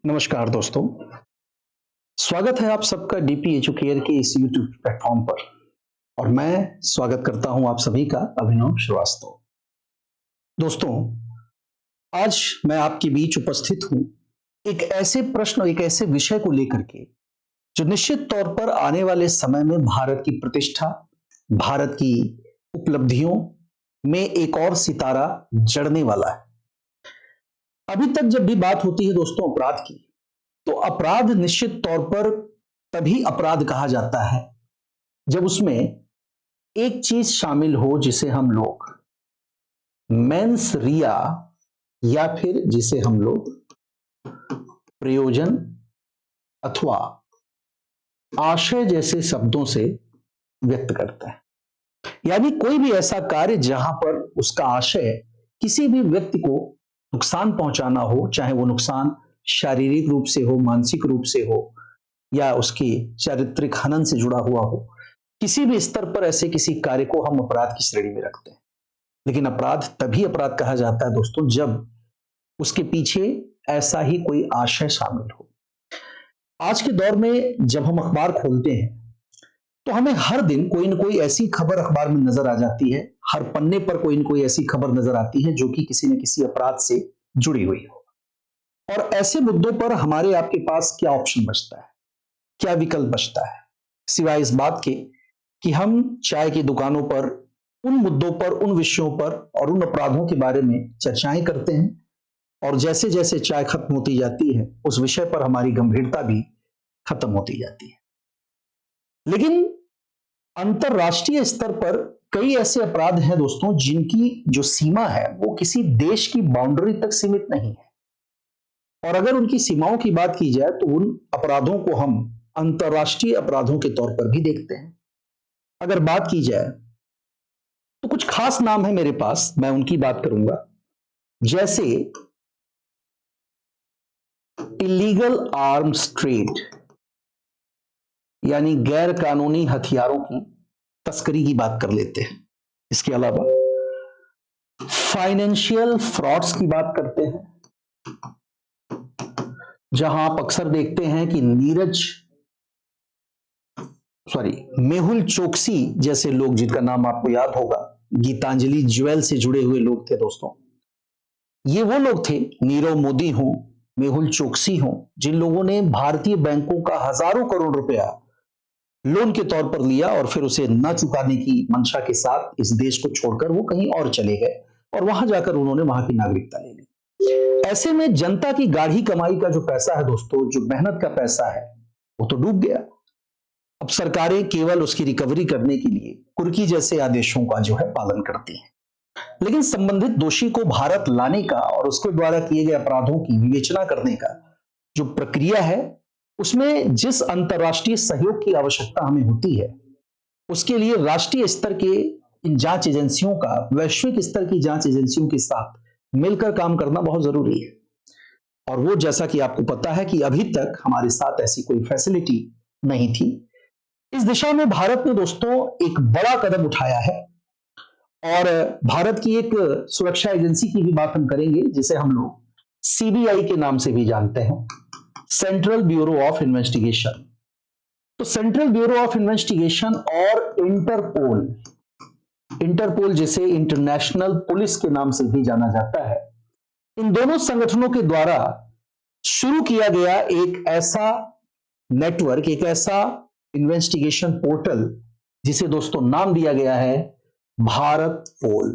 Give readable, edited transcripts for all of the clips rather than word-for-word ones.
नमस्कार दोस्तों। स्वागत है आप सबका डीपी एजुकेयर के इस यूट्यूब प्लेटफॉर्म पर। और मैं स्वागत करता हूं आप सभी का, अभिनव श्रीवास्तव। दोस्तों, आज मैं आपके बीच उपस्थित हूं एक ऐसे प्रश्न, एक ऐसे विषय को लेकर के जो निश्चित तौर पर आने वाले समय में भारत की प्रतिष्ठा, भारत की उपलब्धियों में एक और सितारा जड़ने वाला है। अभी तक जब भी बात होती है दोस्तों अपराध की, तो अपराध निश्चित तौर पर तभी अपराध कहा जाता है जब उसमें एक चीज शामिल हो जिसे हम लोग मेंस रिया या फिर जिसे हम लोग प्रयोजन अथवा आशय जैसे शब्दों से व्यक्त करते हैं। यानी कोई भी ऐसा कार्य जहां पर उसका आशय किसी भी व्यक्ति को नुकसान पहुंचाना हो, चाहे वो नुकसान शारीरिक रूप से हो, मानसिक रूप से हो, या उसकी चारित्रिक हनन से जुड़ा हुआ हो, किसी भी स्तर पर ऐसे किसी कार्य को हम अपराध की श्रेणी में रखते हैं। लेकिन अपराध तभी अपराध कहा जाता है दोस्तों जब उसके पीछे ऐसा ही कोई आशय शामिल हो। आज के दौर में जब हम अखबार खोलते हैं तो हमें हर दिन कोई ना कोई ऐसी खबर अखबार में नजर आ जाती है, हर पन्ने पर कोई ना कोई ऐसी खबर नजर आती है जो कि किसी न किसी अपराध से जुड़ी हुई हो। और ऐसे मुद्दों पर हमारे आपके पास क्या ऑप्शन बचता है, क्या विकल्प बचता है, सिवाय इस बात के कि हम चाय की दुकानों पर उन मुद्दों पर, उन विषयों पर और उन अपराधों के बारे में चर्चाएं करते हैं। और जैसे जैसे चाय खत्म होती जाती है, उस विषय पर हमारी गंभीरता भी खत्म होती जाती है। लेकिन अंतरराष्ट्रीय स्तर पर कई ऐसे अपराध हैं दोस्तों जिनकी जो सीमा है वो किसी देश की बाउंड्री तक सीमित नहीं है। और अगर उनकी सीमाओं की बात की जाए तो उन अपराधों को हम अंतरराष्ट्रीय अपराधों के तौर पर भी देखते हैं। अगर बात की जाए तो कुछ खास नाम है मेरे पास, मैं उनकी बात करूंगा। जैसे इलीगल आर्म्स ट्रेड, यानी गैर कानूनी हथियारों की तस्करी की बात कर लेते हैं। इसके अलावा फाइनेंशियल फ्रॉड्स की बात करते हैं, जहां आप अक्सर देखते हैं कि मेहुल चोकसी जैसे लोग, जिनका नाम आपको याद होगा, गीतांजलि ज्वेल से जुड़े हुए लोग थे दोस्तों। ये वो लोग थे, नीरव मोदी हो, मेहुल चोकसी हो, जिन लोगों ने भारतीय बैंकों का हजारों करोड़ रुपया लोन के तौर पर लिया और फिर उसे न चुकाने की मंशा के साथ इस देश को छोड़कर वो कहीं और चले गए और वहां जाकर उन्होंने वहां की नागरिकता ले ली। ऐसे में जनता की गाढ़ी कमाई का जो पैसा है दोस्तों, जो मेहनत का पैसा है, वो तो डूब गया। अब सरकारें केवल उसकी रिकवरी करने के लिए कुर्की जैसे आदेशों का जो है पालन करती हैं। लेकिन संबंधित दोषी को भारत लाने का और उसके द्वारा किए गए अपराधों की विवेचना करने का जो प्रक्रिया है, उसमें जिस अंतरराष्ट्रीय सहयोग की आवश्यकता हमें होती है, उसके लिए राष्ट्रीय स्तर के इन जांच एजेंसियों का वैश्विक स्तर की जांच एजेंसियों के साथ मिलकर काम करना बहुत जरूरी है। और वो, जैसा कि आपको पता है कि अभी तक हमारे साथ ऐसी कोई फैसिलिटी नहीं थी। इस दिशा में भारत ने दोस्तों एक बड़ा कदम उठाया है। और भारत की एक सुरक्षा एजेंसी की भी बात हम करेंगे, जिसे हम लोग सीबीआई के नाम से भी जानते हैं, सेंट्रल ब्यूरो ऑफ इन्वेस्टिगेशन। तो सेंट्रल ब्यूरो ऑफ इन्वेस्टिगेशन और इंटरपोल जिसे इंटरनेशनल पुलिस के नाम से भी जाना जाता है, इन दोनों संगठनों के द्वारा शुरू किया गया एक ऐसा नेटवर्क, एक ऐसा इन्वेस्टिगेशन पोर्टल, जिसे दोस्तों नाम दिया गया है भारत पोल।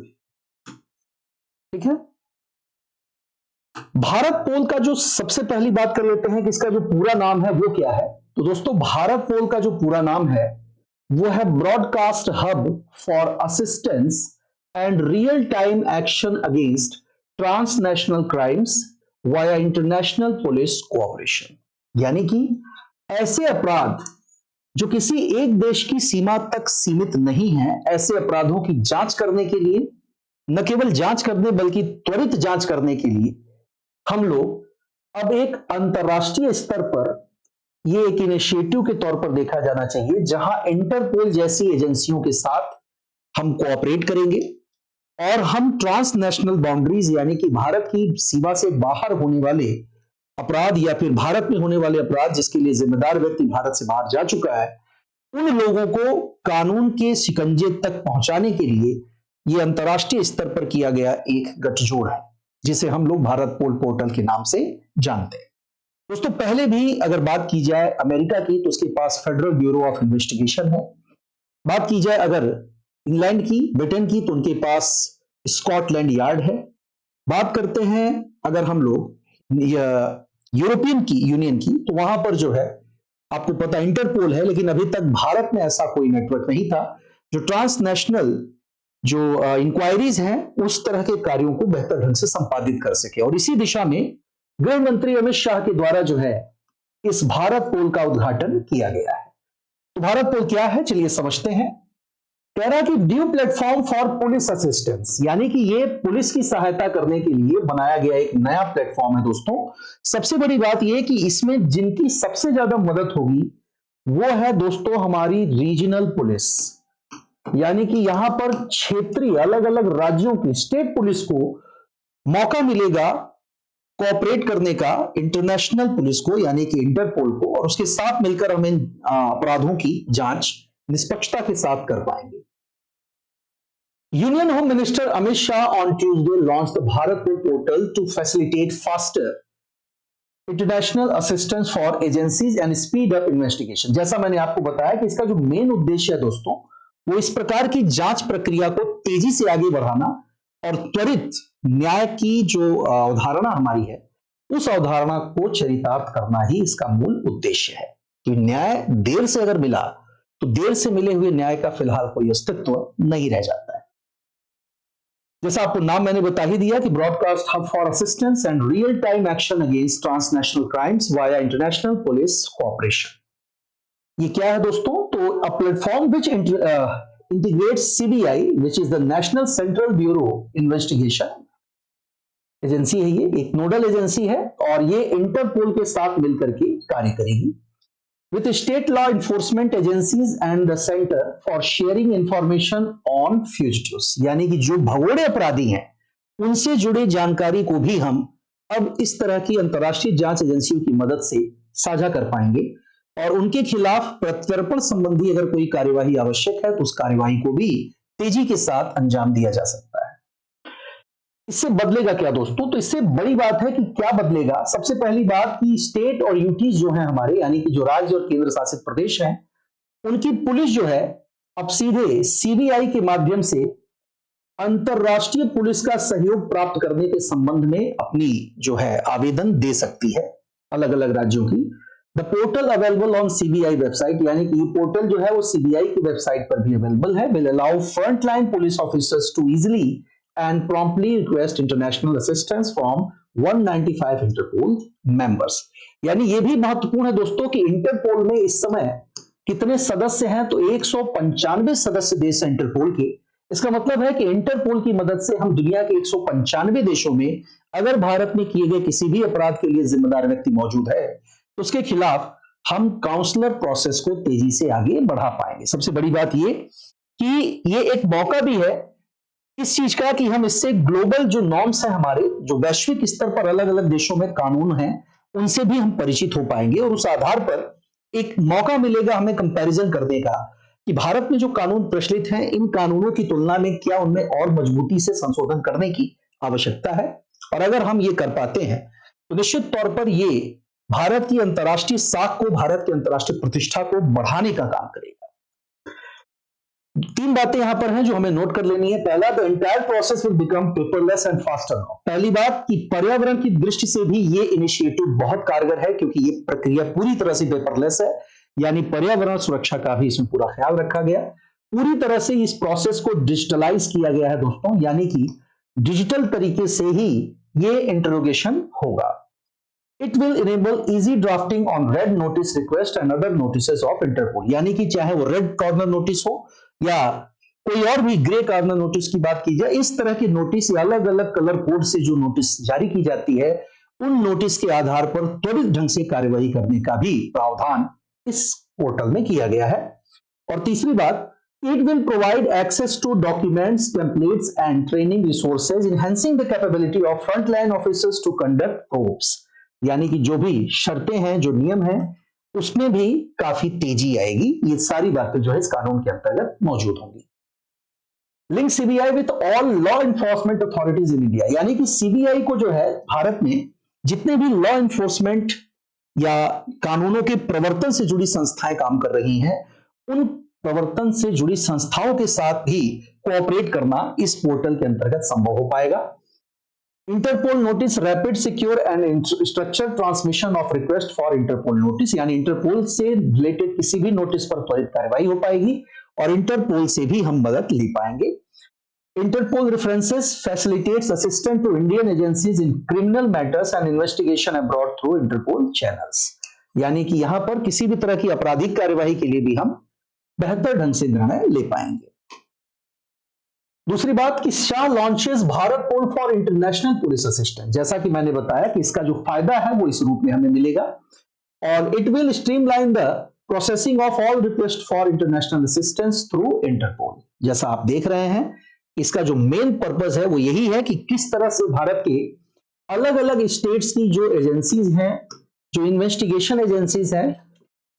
ठीक है, भारत पोल का जो सबसे पहली बात कर लेते हैं कि इसका जो पूरा नाम है वो क्या है। तो दोस्तों, भारत पोल का जो पूरा नाम है वो है broadcast hub for assistance and real time action against transnational crimes via international police cooperation. यानी कि ऐसे अपराध जो किसी एक देश की सीमा तक सीमित नहीं है, ऐसे अपराधों की जांच करने के लिए, न केवल जांच करने बल्कि त्वरित जांच करने के लिए हम लोग अब एक अंतरराष्ट्रीय स्तर पर ये एक इनिशिएटिव के तौर पर देखा जाना चाहिए, जहां इंटरपोल जैसी एजेंसियों के साथ हम कोऑपरेट करेंगे और हम ट्रांसनेशनल बाउंड्रीज, यानी कि भारत की सीमा से बाहर होने वाले अपराध या फिर भारत में होने वाले अपराध जिसके लिए जिम्मेदार व्यक्ति भारत से बाहर जा चुका है, उन लोगों को कानून के शिकंजे तक पहुंचाने के लिए यह अंतर्राष्ट्रीय स्तर पर किया गया एक गठजोड़ है, जिसे हम लोग भारत पोल पोर्टल के नाम से जानते हैं। दोस्तों, पहले भी अगर बात की जाए अमेरिका की, तो उसके पास फेडरल ब्यूरो ऑफ इन्वेस्टिगेशन है। बात की जाए अगर इंग्लैंड की, ब्रिटेन की, तो उनके पास स्कॉटलैंड यार्ड है। बात करते हैं अगर हम लोग यूरोपियन की यूनियन की, तो वहां पर जो है आपको पता इंटरपोल है, लेकिन अभी तक भारत में ऐसा कोई नेटवर्क नहीं था जो ट्रांसनेशनल जो इंक्वायरीज हैं उस तरह के कार्यों को बेहतर ढंग से संपादित कर सके। और इसी दिशा में गृह मंत्री अमित शाह के द्वारा जो है इस भारत पोल का उद्घाटन किया गया है। तो भारत पोल क्या है, चलिए समझते हैं। कह रहा है कि due platform for police assistance, यानी कि ये पुलिस की सहायता करने के लिए बनाया गया एक नया प्लेटफॉर्म है। दोस्तों, सबसे बड़ी बात यह कि इसमें जिनकी सबसे ज्यादा मदद होगी वो है दोस्तों हमारी रीजनल पुलिस, यानी कि यहां पर क्षेत्रीय अलग अलग राज्यों की स्टेट पुलिस को मौका मिलेगा कोऑपरेट करने का इंटरनेशनल पुलिस को, यानी कि इंटरपोल को, और उसके साथ मिलकर हम इन अपराधों की जांच निष्पक्षता के साथ कर पाएंगे। Union home minister Amit Shah on Tuesday launch the Bharat pol portal to facilitate faster international assistance for agencies and speed up investigation. जैसा मैंने आपको बताया कि इसका जो मेन उद्देश्य है दोस्तों, वो इस प्रकार की जांच प्रक्रिया को तेजी से आगे बढ़ाना और त्वरित न्याय की जो अवधारणा हमारी है उस अवधारणा को चरितार्थ करना ही इसका मूल उद्देश्य है। कि न्याय देर से अगर मिला तो देर से मिले हुए न्याय का फिलहाल कोई अस्तित्व नहीं रह जाता है। जैसा आपको नाम मैंने बता ही दिया कि broadcast hub for assistance and real time action against transnational crimes via international police cooperation. ये क्या है दोस्तों? तो a platform which integrates CBI, which is the National Central Bureau Investigation agency है। ये एक नोडल एजेंसी है और ये इंटरपोल के साथ मिलकर के कार्य करेगी with state law enforcement agencies and the centre for sharing information on fugitives, यानी कि जो भगोड़े अपराधी हैं उनसे जुड़ी जानकारी को भी हम अब इस तरह की अंतर्राष्ट्रीय जांच एजेंसियों की मदद से साझा कर पाएंगे और उनके खिलाफ प्रत्यर्पण संबंधी अगर कोई कार्यवाही आवश्यक है तो उस कार्यवाही को भी तेजी के साथ अंजाम दिया जा सकता है। इससे बदलेगा क्या दोस्तों? तो इससे बड़ी बात है कि क्या बदलेगा। सबसे पहली बात कि स्टेट और यूटीज जो है हमारे, यानी कि जो राज्य और केंद्र शासित प्रदेश हैं, उनकी पुलिस जो है अब सीधे सीबीआई के माध्यम से अंतरराष्ट्रीय पुलिस का सहयोग प्राप्त करने के संबंध में अपनी जो है आवेदन दे सकती है अलग अलग राज्यों की। The portal available on CBI website, यानी कि ये पोर्टल जो है वो सीबीआई की वेबसाइट पर भी अवेलेबल है। Will allow front line police officers to easily and promptly request international assistance from 195 Interpol members. यानी ये भी महत्वपूर्ण है दोस्तों कि इंटरपोल में इस समय कितने सदस्य हैं? तो 195 सदस्य देश हैं इंटरपोल के। इसका मतलब है कि इंटरपोल की मदद से हम दुनिया के 195 देशों में अगर भारत में किए गए किसी भी अपराध के लिए जिम्मेदार व्यक्ति मौजूद है तो उसके खिलाफ हम काउंसलर प्रोसेस को तेजी से आगे बढ़ा पाएंगे। सबसे बड़ी बात ये कि ये एक मौका भी है इस चीज का कि हम इससे ग्लोबल जो नॉर्म्स हैं हमारे, जो वैश्विक स्तर पर अलग अलग देशों में कानून हैं, उनसे भी हम परिचित हो पाएंगे और उस आधार पर एक मौका मिलेगा हमें कंपैरिजन करने का कि भारत में जो कानून प्रचलित हैं इन कानूनों की तुलना में क्या उनमें और मजबूती से संशोधन करने की आवश्यकता है। और अगर हम ये कर पाते हैं तो निश्चित तौर पर ये भारत की अंतर्राष्ट्रीय साख को, भारत की अंतर्राष्ट्रीय प्रतिष्ठा को बढ़ाने का काम करेगा। 3 बातें यहां पर हैं जो हमें नोट कर लेनी है। पहला, the entire process will become paperless and faster now. पहली बात कि पर्यावरण की दृष्टि से भी ये इनिशिएटिव बहुत कारगर है क्योंकि ये प्रक्रिया पूरी तरह से पेपरलेस है, यानी पर्यावरण सुरक्षा का भी इसमें पूरा ख्याल रखा गया। पूरी तरह से इस प्रोसेस को डिजिटलाइज किया गया है दोस्तों, यानी कि डिजिटल तरीके से ही ये इंटरोगेशन होगा। It will enable easy drafting on red notice request and other notices of Interpol, यानी कि चाहे वो रेड कॉर्नर नोटिस हो या कोई और भी ग्रे कॉर्नर नोटिस की बात की जाए, इस तरह के नोटिस या अलग अलग कलर कोड से जो नोटिस जारी की जाती है उन नोटिस के आधार पर त्वरित ढंग से कार्यवाही करने का भी प्रावधान इस पोर्टल में किया गया है। और तीसरी बात, it will provide access to documents, templates and training resources, enhancing the capability of frontline officers to conduct probes। यानी कि जो भी शर्तें हैं, जो नियम हैं, उसमें भी काफी तेजी आएगी। ये सारी बातें जो है इस कानून के अंतर्गत मौजूद होंगी। Link CBI with all law enforcement authorities in India, यानी कि सीबीआई को जो है भारत में जितने भी लॉ इन्फोर्समेंट या कानूनों के प्रवर्तन से जुड़ी संस्थाएं काम कर रही हैं, उन प्रवर्तन से जुड़ी संस्थाओं के साथ भी कोऑपरेट करना इस पोर्टल के अंतर्गत संभव हो पाएगा। Interpol notice rapid secure and structured transmission of request for Interpol notice, यानी इंटरपोल से रिलेटेड किसी भी नोटिस पर त्वरित कार्रवाई हो पाएगी और इंटरपोल से भी हम मदद ले पाएंगे। Interpol references facilitates assistance to Indian agencies in criminal matters and investigation abroad through Interpol channels, यानी कि यहां पर किसी भी तरह की आपराधिक कार्यवाही के लिए भी हम बेहतर ढंग से निर्णय ले पाएंगे। दूसरी बात कि Shah launches Bharat pol for international police assistance, जैसा कि मैंने बताया कि इसका जो फायदा है वो इस रूप में हमें मिलेगा और it will streamline the processing of all request for international assistance through Interpol. जैसा आप देख रहे हैं, इसका जो मेन पर्पस है वो यही है कि किस तरह से भारत के अलग अलग स्टेट्स की जो एजेंसीज हैं, जो इन्वेस्टिगेशन एजेंसीज हैं,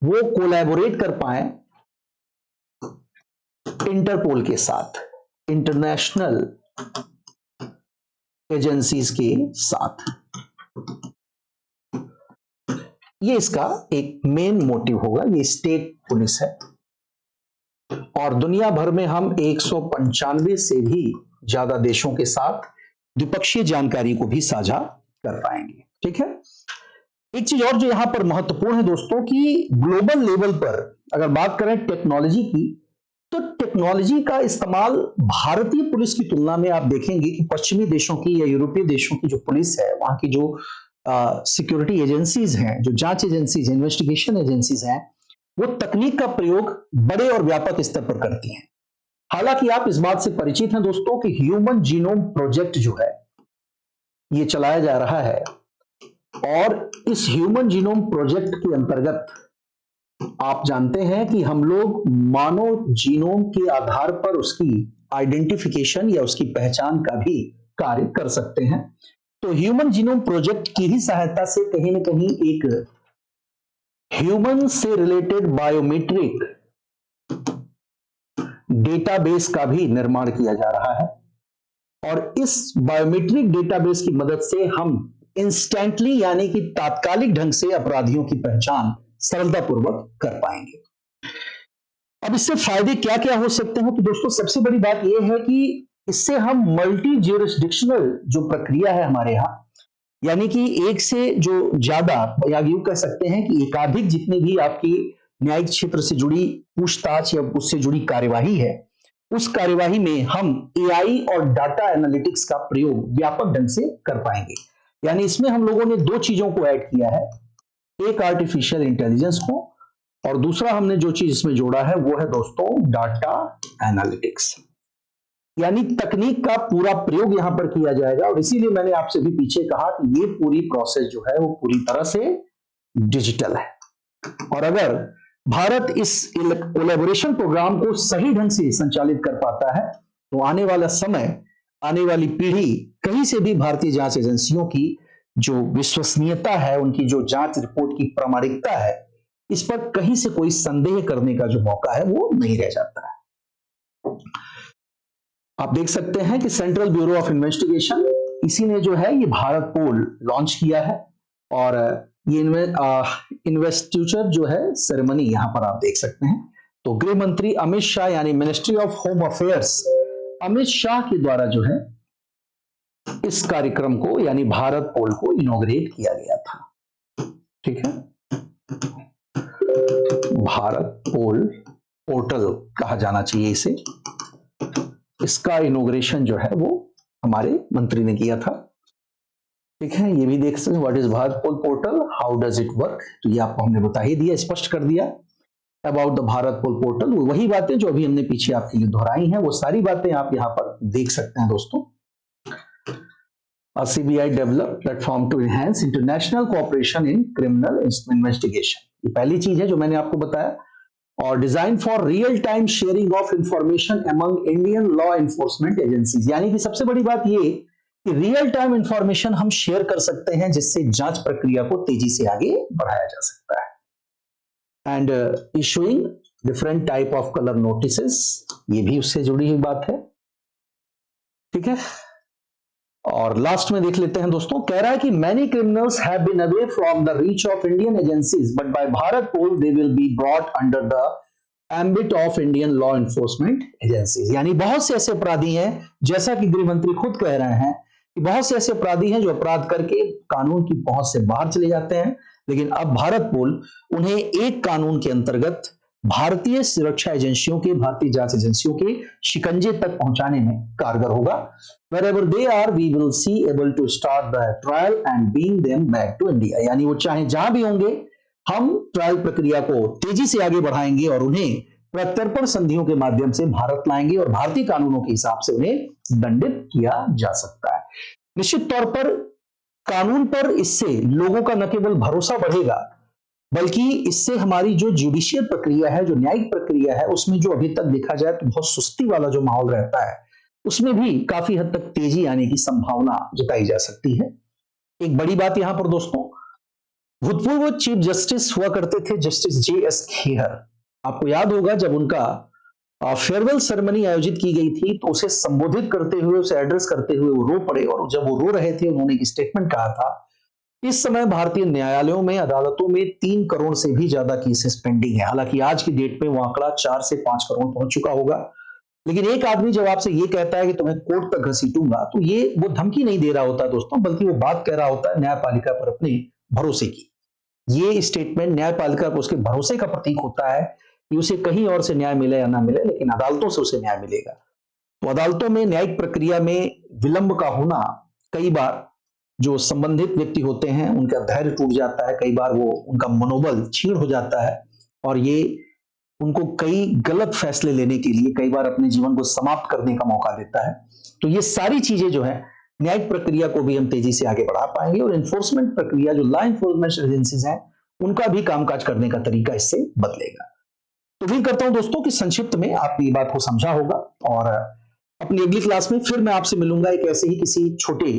वो कोलैबोरेट कर पाए इंटरपोल के साथ, इंटरनेशनल एजेंसीज के साथ। ये इसका एक मेन मोटिव होगा। ये स्टेट पुलिस है और दुनिया भर में हम 195 से भी ज्यादा देशों के साथ द्विपक्षीय जानकारी को भी साझा कर पाएंगे। ठीक है, एक चीज और जो यहां पर महत्वपूर्ण है दोस्तों कि ग्लोबल लेवल पर अगर बात करें टेक्नोलॉजी की, तो टेक्नोलॉजी का इस्तेमाल भारतीय पुलिस की तुलना में आप देखेंगे कि पश्चिमी देशों की या यूरोपीय देशों की जो पुलिस है, वहां की जो सिक्योरिटी एजेंसीज हैं, जो जांच एजेंसीज, इन्वेस्टिगेशन एजेंसीज हैं, वो तकनीक का प्रयोग बड़े और व्यापक स्तर पर करती हैं। हालांकि आप इस बात से परिचित हैं दोस्तों कि ह्यूमन जीनोम प्रोजेक्ट जो है ये चलाया जा रहा है और इस ह्यूमन जीनोम प्रोजेक्ट के अंतर्गत आप जानते हैं कि हम लोग मानव जीनोम के आधार पर उसकी आइडेंटिफिकेशन या उसकी पहचान का भी कार्य कर सकते हैं। तो ह्यूमन जीनोम प्रोजेक्ट की ही सहायता से कहीं ना कहीं एक ह्यूमन से रिलेटेड बायोमेट्रिक डेटाबेस का भी निर्माण किया जा रहा है और इस बायोमेट्रिक डेटाबेस की मदद से हम इंस्टेंटली यानी कि तात्कालिक ढंग से अपराधियों की पहचान सरलतापूर्वक कर पाएंगे। अब इससे फायदे क्या क्या हो सकते हैं? तो दोस्तों सबसे बड़ी बात यह है कि इससे हम मल्टी ज्यूरिसडिक्शनल जो प्रक्रिया है हमारे यहाँ, यानी कि एक से जो ज्यादा या यूं कह सकते हैं कि एकाधिक जितनी भी आपकी न्यायिक क्षेत्र से जुड़ी पूछताछ या उससे जुड़ी कार्यवाही है, उस कार्यवाही में हम एआई और डाटा एनालिटिक्स का प्रयोग व्यापक ढंग से कर पाएंगे। यानी इसमें हम लोगों ने दो चीजों को ऐड किया है, एक आर्टिफिशियल इंटेलिजेंस को और दूसरा हमने जो चीज इसमें जोड़ा है वो है दोस्तों डाटा एनालिटिक्स, यानी तकनीक का पूरा प्रयोग यहां पर किया जाएगा। और इसीलिए मैंने आपसे भी पीछे कहा कि ये पूरी प्रोसेस जो है वो पूरी तरह से डिजिटल है और अगर भारत इस कोलैबोरेशन प्रोग्राम को सही ढंग से संचालित कर पाता है तो आने वाला समय, आने वाली पीढ़ी कहीं से भी भारतीय जांच एजेंसियों की जो विश्वसनीयता है, उनकी जो जांच रिपोर्ट की प्रामाणिकता है, इस पर कहीं से कोई संदेह करने का जो मौका है वो नहीं रह जाता है। आप देख सकते हैं कि सेंट्रल ब्यूरो ऑफ इन्वेस्टिगेशन, इसी ने जो है ये भारत पोल लॉन्च किया है और ये इन्वेस्टिचर जो है सेरेमनी यहां पर आप देख सकते हैं। तो गृह मंत्री अमित शाह यानी ministry of home affairs Amit Shah के द्वारा जो है इस कार्यक्रम को यानी भारत पोल को इनॉग्रेट किया गया था। ठीक है, भारत पोल पोर्टल कहा जाना चाहिए इसे। इसका इनॉग्रेशन जो है वो हमारे मंत्री ने किया था। ठीक है, ये भी देख सकते हैं what is Bharat pol portal, how does it work, तो ये आपको हमने बता ही दिया, स्पष्ट कर दिया about the Bharat pol portal. वही बातें जो अभी हमने पीछे आपके लिए दोहराई हैं वो सारी बातें आप यहां पर देख सकते हैं दोस्तों। CBI develop platform to enhance international cooperation in criminal investigation, ये पहली चीज है जो मैंने आपको बताया। और design for real time sharing of information among Indian law enforcement agencies, यानी कि सबसे बड़ी बात ये कि रियल टाइम इंफॉर्मेशन हम शेयर कर सकते हैं जिससे जांच प्रक्रिया को तेजी से आगे बढ़ाया जा सकता है। And issuing different type of colour notices, ये भी उससे जुड़ी हुई बात है। ठीक है, और लास्ट में देख लेते हैं दोस्तों, कह रहा है कि many criminals have been away from the reach of Indian agencies but by Bharat pol they will be brought under the ambit of Indian law enforcement agencies. यानी बहुत से ऐसे अपराधी हैं, जैसा कि गृह मंत्री खुद कह रहे हैं कि बहुत से ऐसे अपराधी हैं जो अपराध करके कानून की पहुंच से बाहर चले जाते हैं, लेकिन अब भारत पोल उन्हें एक कानून के अंतर्गत भारतीय सुरक्षा एजेंसियों के, भारतीय जांच एजेंसियों के शिकंजे तक पहुंचाने में कारगर होगा। Wherever they are, we will see able to start the trial and bring them back to India। यानी वो चाहे जहां भी होंगे, हम ट्रायल प्रक्रिया को तेजी से आगे बढ़ाएंगे और उन्हें प्रत्यर्पण संधियों के माध्यम से भारत लाएंगे और भारतीय कानूनों के हिसाब से उन्हें दंडित किया जा सकता है। निश्चित तौर पर कानून पर इससे लोगों का न केवल भरोसा बढ़ेगा, बल्कि इससे हमारी जो जुडिशियल प्रक्रिया है, जो न्यायिक प्रक्रिया है, उसमें जो अभी तक देखा जाए तो बहुत सुस्ती वाला जो माहौल रहता है, उसमें भी काफी हद तक तेजी आने की संभावना जताई जा सकती है। एक बड़ी बात यहां पर दोस्तों, भूतपूर्व चीफ जस्टिस हुआ करते थे जस्टिस जे.एस. खेहर। आपको याद होगा जब उनका फेयरवेल सेरेमनी आयोजित की गई थी तो उसे संबोधित करते हुए, उसे एड्रेस करते हुए वो रो पड़े, और जब वो रो रहे थे उन्होंने एक स्टेटमेंट कहा था, इस समय भारतीय न्यायालयों में, अदालतों में 3 करोड़ से भी ज्यादा केसेस पेंडिंग है। हालांकि आज की डेट में वो आंकड़ा 4 से 5 करोड़ पहुंच चुका होगा, लेकिन एक आदमी जब आपसे ये कहता है कि तुम्हें कोर्ट तक घसीटूंगा, तो ये वो धमकी नहीं दे रहा होता दोस्तों, बल्कि वो बात कह रहा होता है न्यायपालिका पर अपने भरोसे की। ये स्टेटमेंट न्यायपालिका को उसके भरोसे का प्रतीक होता है कि उसे कहीं और से न्याय मिले या ना मिले, लेकिन अदालतों से उसे न्याय मिलेगा। तो अदालतों में न्यायिक प्रक्रिया में विलंब का होना, कई बार जो संबंधित व्यक्ति होते हैं उनका धैर्य टूट जाता है, कई बार वो उनका मनोबल क्षीण हो जाता है, और ये उनको कई गलत फैसले लेने के लिए, कई बार अपने जीवन को समाप्त करने का मौका देता है। तो ये सारी चीजें जो है, न्यायिक प्रक्रिया को भी हम तेजी से आगे बढ़ा पाएंगे, और इन्फोर्समेंट प्रक्रिया, जो लॉ इन्फोर्समेंट एजेंसीज हैं, उनका भी कामकाज करने का तरीका इससे बदलेगा। तो उम्मीद करता हूं दोस्तों कि संक्षिप्त में आपने ये बात को समझा होगा, और अपनी अगली क्लास में फिर मैं आपसे मिलूंगा एक ऐसे ही किसी छोटे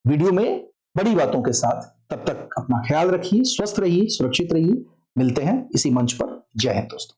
वीडियो में बड़ी बातों के साथ। तब तक अपना ख्याल रखिए, स्वस्थ रहिए, सुरक्षित रहिए। मिलते हैं इसी मंच पर। जय हिंद दोस्तों।